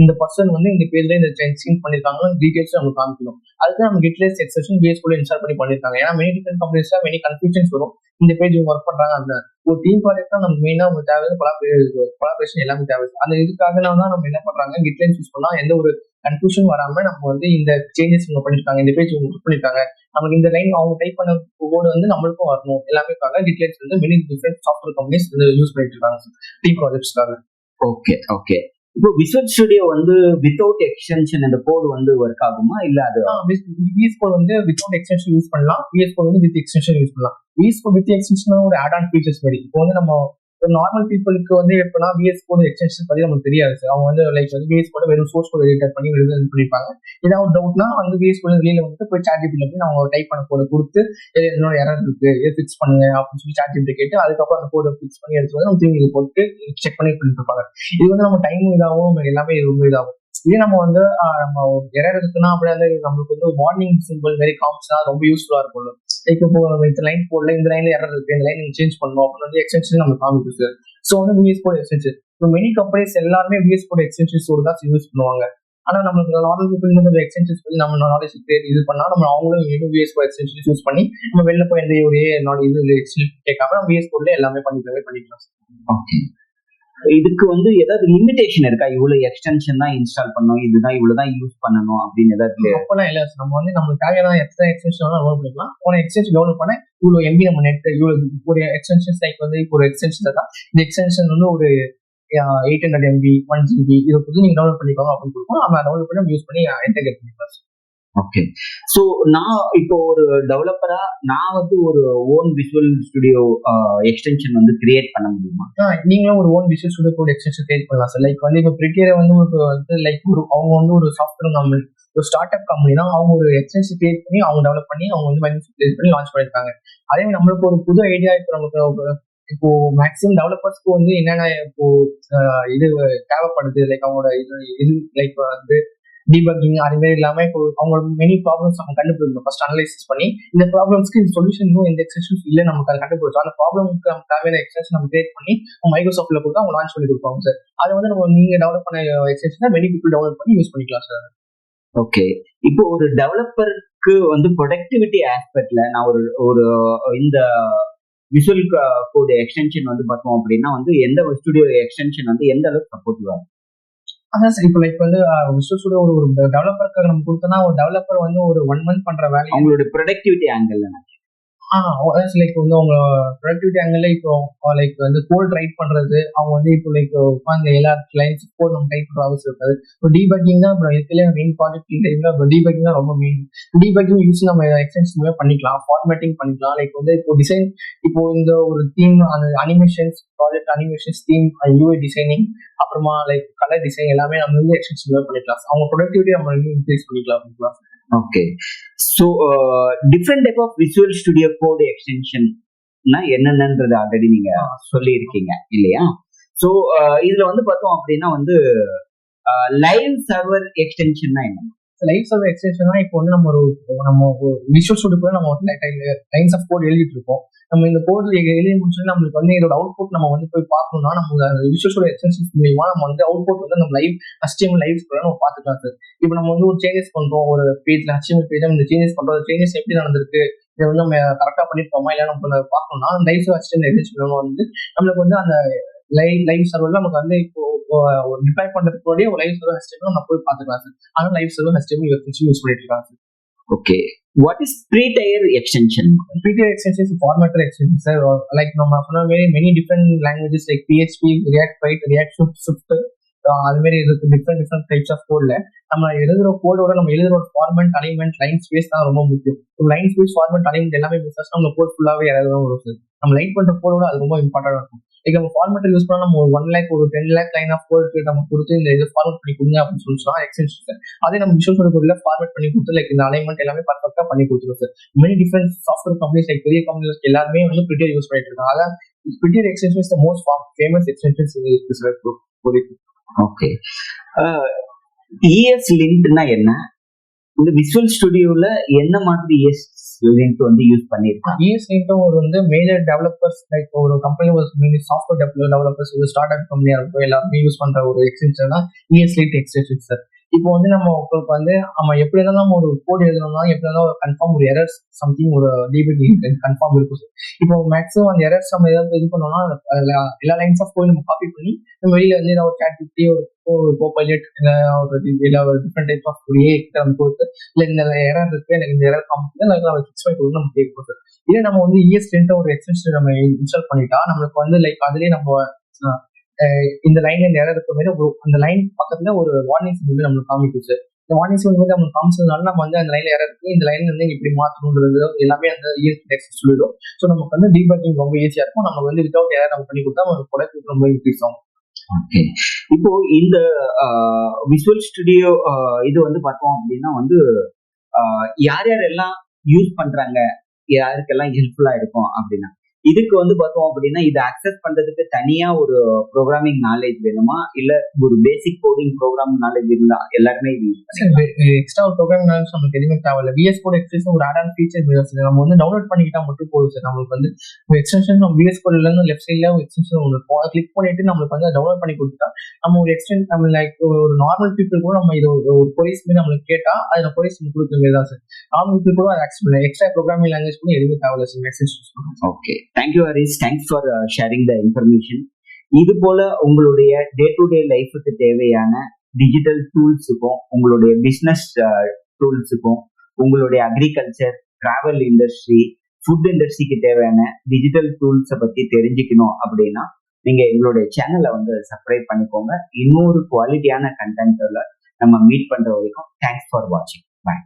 இந்த பர்சன் வந்து இந்த பேஜ்ல இந்த சேஞ்ச் பண்ணிருக்காங்க டீடைல்ஸ் நம்ம காமிக்கணும். அதுக்கு நம்ம கிட்லைன்ஸ் எக்ஸ்டென்ஷன் VS Code இன்ஸ்டால் பண்ணி பண்ணிருக்காங்க. ஏன்னா மெனி டிஃபரெண்ட் கம்பெனிஸ்ல மெனி கன்ஃபியூஷன்ஸ் வரும். இந்த பேஜ் ஒர்க் பண்றாங்க அந்த ஒரு டீம் ப்ராஜெக்ட் தான் நமக்கு மெயினா உங்களுக்கு தேவை, கொலாபரேஷன் எல்லாமே தேவை. அந்த இதுக்காக தான் நம்ம என்ன பண்றாங்க, கிட்லைன்ஸ் யூஸ் பண்ணா எந்த ஒரு கன்ஃபியூஷன் வராம நம்ம வந்து இந்த சேஞ்சஸ் இவங்க பண்ணிருக்காங்க, இந்த பேஜ் இவங்க ஒர்க் பண்ணிருக்காங்க, நமக்கு இந்த லைன் அவங்க டைப் பண்ண கோடு வந்து நம்மளுக்கும் வரணும். எல்லாமே கிட்லைன்ஸ் வந்து many different software companies use பண்ணிட்டு இருக்காங்க டீம் ப்ராஜெக்ட்ஸ்க்காக. Okay okay. இப்போ விசுவல் ஸ்டுடியோ வந்து வித்தவுட் எக்ஸ்டென்ஷன் அந்த கோட் வந்து ஒர்க் ஆகுமா? இல்ல அது VS Code வந்து வித்தவுட் எக்ஸ்டென்ஷன் யூஸ் பண்ணலாம், VS Code வந்து வித் எக்ஸ்டென்ஷன் யூஸ் பண்ணலாம். VS Code வித் எக்ஸ்டென்ஷன் ஒரு ஆட் ஆன் ஃபீச்சர்ஸ் மாதிரி. இப்போ வந்து நம்ம நார்மல் பீப்புளுக்கு வந்து எப்படின்னா VS Code எக்ஸ்டென்ஷன் பத்தி நமக்கு தெரியாது சார். அவங்க வந்து லைக் வந்து VS Code வெறும் சோர்ஸ் கோட் எடிட் பண்ணி எழுதி பண்ணிருப்பாங்க. ஏதாவது டவுட்னா வந்து VS Code வெளியில வந்து போய் ChatGPT போய் அவங்க டைப் பண்ண கோட கொடுத்து என்னோட எரர் இருக்கு ஃபிக்ஸ் பண்ணுங்க அப்படின்னு சொல்லி ChatGPT கேட்டு அதுக்கப்புறம் அந்த கோட ஃபிக்ஸ் பண்ணி எடுத்து வந்து நம்ம திரும்பி போட்டு செக் பண்ணி இருப்பாங்க. இது வந்து நம்ம டைமும் இதாகும், எல்லாமே ரொம்ப இதாகும். இதே நம்ம வந்து நம்ம எரர் இருக்குன்னா அப்படியே நம்மளுக்கு வந்து வார்னிங் சிம்பிள் வெரி காம்ஸ்னா ரொம்ப யூஸ்ஃபுல்லா இருக்கும். லைக் இப்போ இந்த லைன் போடல, இந்த லைன்ல எரர் இருக்கு, இந்த லைன் நீங்க சேஞ்ச் பண்ணணும் அப்படின்னு வந்து எக்ஸ்டென்ஷன் நம்ம காமிக்கும் சார். ஸோ வந்து VS Code எக்ஸ்டென்ஷன் இப்போ மெனி கம்பெனிஸ் எல்லாருமே VS Code எக்ஸ்டென்ஷன்ஸோட தான் யூஸ் பண்ணுவாங்க. ஆனா நம்மளுக்கு நார்மல் பீப்புள் கொஞ்சம் எக்ஸ்டென்ஷன்ஸ் பண்ணி நம்ம நாலேஜ் இது பண்ணா நம்ம அவங்களும் VS Code எக்ஸ்டென்ஷன் யூஸ் பண்ணி நம்ம வெளில போய் எந்த ஒரு இது எக்ஸ்டென்ஷன் கேட்காம நம்ம VS Code எல்லாமே பண்ணிக்கலாம். ஓகே, இதுக்கு வந்து ஏதாவது லிமிடேஷன் இருக்கா? இவ்வளவு எக்ஸ்டென்ஷன் தான் இன்ஸ்டால் பண்ணணும், இதுதான் இவ்வளவுதான் யூஸ் பண்ணணும் அப்படின்னு ஏதாவது? அப்பெல்லாம் இல்ல, நம்ம வந்து நம்மளுக்கு தேவையான எத்தனை எக்ஸ்டென்ஷன் டவுன்லோட் பண்ணிக்கலாம். போன எக்ஸ்டென்ஷன் டவுன்லோட் பண்ண இவ்வளவு MB நம்ம நெட் இவ்வளவு ஒரு எக்ஸ்டென்ஷன் லைக் வந்து இப்போ ஒரு எக்ஸ்டென்ஷன் தான் இந்த எக்ஸ்டென்ஷன் வந்து ஒரு 800 MB 1 GB இதை பத்தி நீங்க டவுன்லோட் பண்ணிக்கோங்க அப்படின்னு கொடுப்போம். நம்ம டவுன்லோட் பண்ணி யூஸ் பண்ணி இன்டெகிரேட் பண்ணிக்கலாம். ஓகே, ஸோ நான் இப்போ ஒரு டெவலப்பரா நான் வந்து ஒரு ஓன் விசுவல் ஸ்டுடியோ எக்ஸ்டென்ஷன் வந்து கிரியேட் பண்ண முடியுமா? நீங்களும் ஒரு own visual studio code extension create பண்ணலாம் சார். லைக் வந்து இப்போ ப்ரிட்டியரை வந்து லைக் அவங்க வந்து ஒரு சாஃப்ட்வேர் கம்பெனி, ஒரு ஸ்டார்ட் அப் கம்பெனினா அவங்க ஒரு எக்ஸ்டென்ஷன் கிரியேட் பண்ணி அவங்க டெவலப் பண்ணி அவங்க வந்து கிரியேட் பண்ணி லான்ச் பண்ணிருக்காங்க. அதே மாதிரி நம்மளுக்கு ஒரு புது ஐடியா இப்போ நமக்கு இப்போ மேக்ஸிமம் டெவலப்பர்ஸ்க்கு வந்து என்னென்ன இப்போ இது தேவைப்படுது, லைக் அவங்களோட இது லைக் வந்து டீபக்கிங் அது மாதிரி இல்லாம இப்போ அவங்க மெனி ப்ராப்ளம்ஸ் நம்ம கண்டுபிடிக்கணும். ஃபர்ஸ்ட் அனலைசிஸ் பண்ணி இந்த ப்ராப்ளம்ஸ்க்கு இந்த சொல்யூஷன் இன்னும் எந்த எக்ஸ்டென்ஷன்ஸ் இல்லை நமக்கு அதை கண்டுபிடிச்சோம். அந்த ப்ராப்ளம்க்கு நம்ம தேவையான எக்ஸ்டென்ஷன் நம்ம கிரியேட் பண்ணி மைக்ரோசாஃப்ட்ல கொடுத்து அவங்க லான்ச் பண்ணி கொடுப்பாங்க சார். அதை வந்து நம்ம நீங்க டெவலப் பண்ண எக்ஸ்டென்ஷன் மெனி பீப்புள் டெவலப் பண்ணி யூஸ் பண்ணிக்கலாம் சார். ஓகே, இப்போ ஒரு டெவலப்பருக்கு வந்து ப்ரொடக்டிவிட்டி ஆஸ்பெக்ட்ல நான் ஒரு இந்த விசுவல் கோட் எக்ஸ்டென்ஷன் வந்து பார்த்தோம் அப்படின்னா வந்து எந்த ஸ்டுடியோ எக்ஸ்டென்ஷன் வந்து எந்த அளவுக்கு சப்போர்ட்டிவா? அதான் சார், இப்போ லைக் வந்து விசுவல் ஸ்டுடியோ ஒரு டெவலப்பருக்கு நம்ம கொடுத்தோம்னா ஒரு டெவலப்பர் வந்து ஒரு 1 month பண்ற வேலை அவங்களோட ப்ரொடக்டிவிட்டி ஆங்கிள் லைக் வந்து அவங்க ப்ரொடக்டிவிட்டி ஆங்கிள் இப்போ லைக் வந்து கோட் ரைட் பண்றது அவங்க வந்து இப்போ லைக் உட்காந்து எல்லா லைன்ஸ் கோட் நம்ம டைப் பண்ற அவசியம் இருக்காது. இப்போ டீபக்கிங் தான் இதுல மெயின் ப்ராஜெக்ட் டீபக்கிங் தான் ரொம்ப மெயின். டீபக்கிங் யூஸ் நம்ம எக்ஸ்டென்ஷன் பண்ணிக்கலாம், ஃபார்மேட்டிங் பண்ணிக்கலாம். லைக் வந்து இப்போ டிசைன் இப்போ இந்த ஒரு தீம் அந்த animations project animations theme UI designing அப்புறமா லைக் கலர் டிசைன் எல்லாமே நம்ம வந்து எக்ஸ்டென்ஷன் பண்ணிக்கலாம். அவங்க ப்ரொடக்டிவிட்டி நம்ம இன்க்ரீஸ் பண்ணிக்கலாம். Okay, so different type of Visual studio Code எக்ஸ்டென்ஷன்னா என்னென்னன்றது ஆல்ரெடி நீங்க சொல்லியிருக்கீங்க இல்லையா? ஸோ இதுல வந்து பார்த்தோம் அப்படின்னா வந்து லைவ் சர்வர் எக்ஸ்டென்ஷன்னா என்ன? லைவ் சர்வர் எக்ஸ்டென்ஷன்னா இப்போ வந்து நம்ம விசுவல் ஸ்டுடியோ நம்ம லைன்ஸ் ஆஃப் கோட் எழுதிட்டு இருக்கோம். நம்ம இந்த கோட் எழுதி முடிச்சோன்னா நம்மளுக்கு வந்து இதோட அவுட்புட் நம்ம வந்து போய் பார்க்கணும்னா நம்ம விசுவல் ஸ்டுடியோ எக்ஸ்டென்ஷன் மூலியமா நம்ம வந்து அவுட்புட் வந்து நம்ம லைவ் HTML லைவ் நம்ம பார்த்துக்கலாம் சார். இப்போ நம்ம வந்து ஒரு சேஞ்சஸ் பண்றோம் ஒரு பேஜ்ல HTML பேஜ் இந்த சேஞ்சஸ் பண்றோம், சேஞ்சஸ் எப்படி நடந்திருக்கு இதை வந்து நம்ம கரெக்டா பண்ணிருக்கோமா இல்லை நம்ம பார்க்கணும்னா லைவ் HTML எக்ஸ்டென்ஷன் வந்து நம்மளுக்கு வந்து அந்த லைவ் சர்வர்ல நமக்கு வந்து இப்போ டிப்ளை பண்றதுக்கு முன்னாடியே ஒரு லைவ் சர்வர் ஹெச்டிஎம்எல் நம்ம போய் பார்த்துக்கலாம் சார். ஆனால் லைவ் சர்வர் ஹெச்டிஎம்எல் யூஸ் பண்ணிட்டு இருக்காங்க sir. Okay, what is pre-tyre extension? Pre-tier extension is formatter extension, sir. Like நம்ம சொன்ன மாதிரி many different languages like PHP, React, React Swift, அது மாதிரி இருக்கு. டிஃப்ரெண்ட் டைப்ஸ் ஆஃப் கோட்ல நம்ம எழுதுற கோடோட நம்ம எழுதுற ஒரு ஃபார்மெட், அலைன்மெண்ட், லைன் ஸ்பேஸ் தான் ரொம்ப முக்கியம். லைன் ஸ்பேஸ், ஃபார்மெட், அலைன்மெண்ட் எல்லாமே மிஸ் நம்ம கோட் ஃபுல்லாவே எழுதவும் வரும் சார். நம்ம லைட் பண்ற கோடோட அது ரொம்ப இம்பார்ட்டன்டா இருக்கும். லைக் நம்ம ஃபார்மெட் யூஸ் பண்ணா நம்ம 1 lakh ஒரு 10 lakh லைன் ஆஃப் கோட் நம்ம கொடுத்து இந்த இது ஃபார்மெட் பண்ணி கொடுங்க அப்படின்னு சொல்லிச்சோம் எக்ஸ்டென்ஷன் சார். அதே நம்ம விஷுவல் ஸ்டுடியோ கோட்ல ஃபார்மெட் பண்ணி கொடுத்து லைக் இந்த அலைன்மெண்ட் எல்லாமே பர்ஃபெக்ட்டா பண்ணி கொடுத்துரும் sir. Many different software companies like பெரிய கம்பெனிஸ் எல்லாருமே வந்து ப்ரிட்டியர் யூஸ் பண்ணிட்டு இருக்காங்க. அதான் prettier extension is the most famous extension in sir. ஓகே, ES லிங்க்னா என்ன? இந்த விசுவல் ஸ்டுடியோல என்ன மாதிரி ES லிங்க் வந்து யூஸ் பண்ணிருக்காங்க? ES லிங்க் ஒரு வந்து மேஜர் டெவலப்பர்ஸ் லைக் ஒரு கம்பெனி ஒரு சாஃப்ட்வேர் டெவலப்பர்ஸ் ஒரு ஸ்டார்ட் அப் கம்பெனியா இருக்கும் எல்லாருமே யூஸ் பண்ற ஒரு எக்ஸ்டென்ஷன் தான் ES லிங்க் எக்ஸ்டென்ஷன் சார். இப்போ வந்து நம்ம உங்களுக்கு வந்து நம்ம எப்படி இருந்தாலும் நம்ம ஒரு கோட் எழுதணும்னா எப்படி இருந்தாலும் ஒரு கன்ஃபார்ம் ஒரு எரர்ஸ் சம்திங் ஒரு டீபக்கிங் கன்ஃபார்ம் இருக்கும் சார். இப்போ மேக்ஸிமம் அந்த எரர்ஸ் நம்ம ஏதாவது இது பண்ணோம்னா எல்லா லைன்ஸ் ஆஃப் கோட் நம்ம காப்பி பண்ணி நம்ம வெளியில வந்து ஏதாவது ஒரு ChatGPT ஒரு கோபைலட் இல்லை ஒரு டிஃப்ரெண்ட் டைப் ஆஃப் ஒரு ஏஐ நம்ம கொடுத்து இல்லை இந்த எரர் இருக்கு எனக்கு இந்த எரர் காமிச்சு நம்ம ஃபிக்ஸ் பண்ணி கொடுத்து நம்ம கேட்போம் சார். இதே நம்ம வந்து ES லிங்க் ஒரு எக்ஸ்டென்ஷன் நம்ம இன்ஸ்டால் பண்ணிட்டா நம்மளுக்கு வந்து லைக் அதுலேயே நம்ம இந்த லைன்ல இந்த எரர் இருக்க மாதிரி அந்த லைன் பக்கத்துல ஒரு வார்னிங் சிம்பிள் நம்மளுக்கு காமிக்கும் சார். இந்த வார்னிங் சிம்பிள் வந்து நம்மளுக்கு காமிச்சதுனால நம்ம வந்து அந்த லைன்ல எரர் இருக்கு, இந்த லைன்ல வந்து இப்படி மாற்றணுன்றது எல்லாமே அந்த ES டெக்ஸ்ட் சொல்லிடும். ஸோ நமக்கு வந்து டீபக்கிங் ரொம்ப ஈஸியா இருக்கும். நம்ம வந்து வித்தவுட் எரர் நம்ம பண்ணி கொடுத்தா நம்ம ப்ராடக்ட் ரொம்ப இன்க்ரீஸ் ஆகும். ஓகே, இப்போ இந்த விசுவல் ஸ்டுடியோ இது வந்து பார்த்தோம் அப்படின்னா வந்து யார் யாரெல்லாம் யூஸ் பண்றாங்க, யாருக்கெல்லாம் ஹெல்ப்ஃபுல்லா இருக்கும் அப்படின்னா இதுக்கு வந்து பார்த்தோம் அப்படின்னா இதை அக்சஸ் பண்றதுக்கு தனியா ஒரு ப்ரோக்ராமிங் நாலேஜ் வேணுமா, இல்ல ஒரு பேசிக் கோடிங் ப்ரோக்ராமிங் நாலேஜ் இருந்தா எல்லாருமே இது யூஸ் பண்ணலாம்? எக்ஸ்ட்ரா ஒரு ப்ரோக்ராமிங் நாலேஜ் நமக்கு எதுவுமே தேவையில்ல. VS Code எக்ஸ்டென்ஷன் ஒரு ஆட் ஆன் ஃபீச்சர் நம்ம வந்து டவுன்லோட் பண்ணிக்கிட்டா மட்டும் போதும் சார். நம்மளுக்கு வந்து எக்ஸ்டென்ஷன் நம்ம VS Code இருந்து லெஃப்ட் சைட்ல ஒரு எக்ஸ்டென்ஷன் ஒன்று இருக்கும், அதை கிளிக் பண்ணிட்டு நம்மளுக்கு வந்து டவுன்லோட் பண்ணி கொடுத்துட்டா நம்ம ஒரு எக்ஸ்டென்ட் நம்ம லைக் ஒரு நார்மல் பீப்புள் கூட நம்ம இது ஒரு கொரிஸ் மாதிரி நம்மளுக்கு கேட்டா அதில் கொரிஸ் கொடுக்குற மாதிரி தான் சார். நார்மல் பீப்புள் கூட எக்ஸ்ட்ரா ப்ரோக்ராமிங் லாங்குவேஜ் கூட எதுவுமே தேவையில்ல sir extension. Okay, thank you Harish, thanks for sharing the information. இது போல உங்களுடைய டே டு டே லைஃபுக்கு தேவையான டிஜிட்டல் டூல்ஸுக்கும் உங்களுடைய பிஸ்னஸ் டூல்ஸுக்கும் உங்களுடைய அக்ரிகல்ச்சர், டிராவல் இண்டஸ்ட்ரி, ஃபுட் இண்டஸ்ட்ரிக்கு தேவையான டிஜிட்டல் டூல்ஸை பத்தி தெரிஞ்சுக்கணும் அப்படின்னா நீங்க எங்களுடைய சேனலை வந்து சப்ஸ்கிரைப் பண்ணிக்கோங்க. இன்னொரு குவாலிட்டியான கண்டென்ட்ல நம்ம மீட் பண்ற வரைக்கும் தேங்க்ஸ் ஃபார் வாட்சிங். பாய்.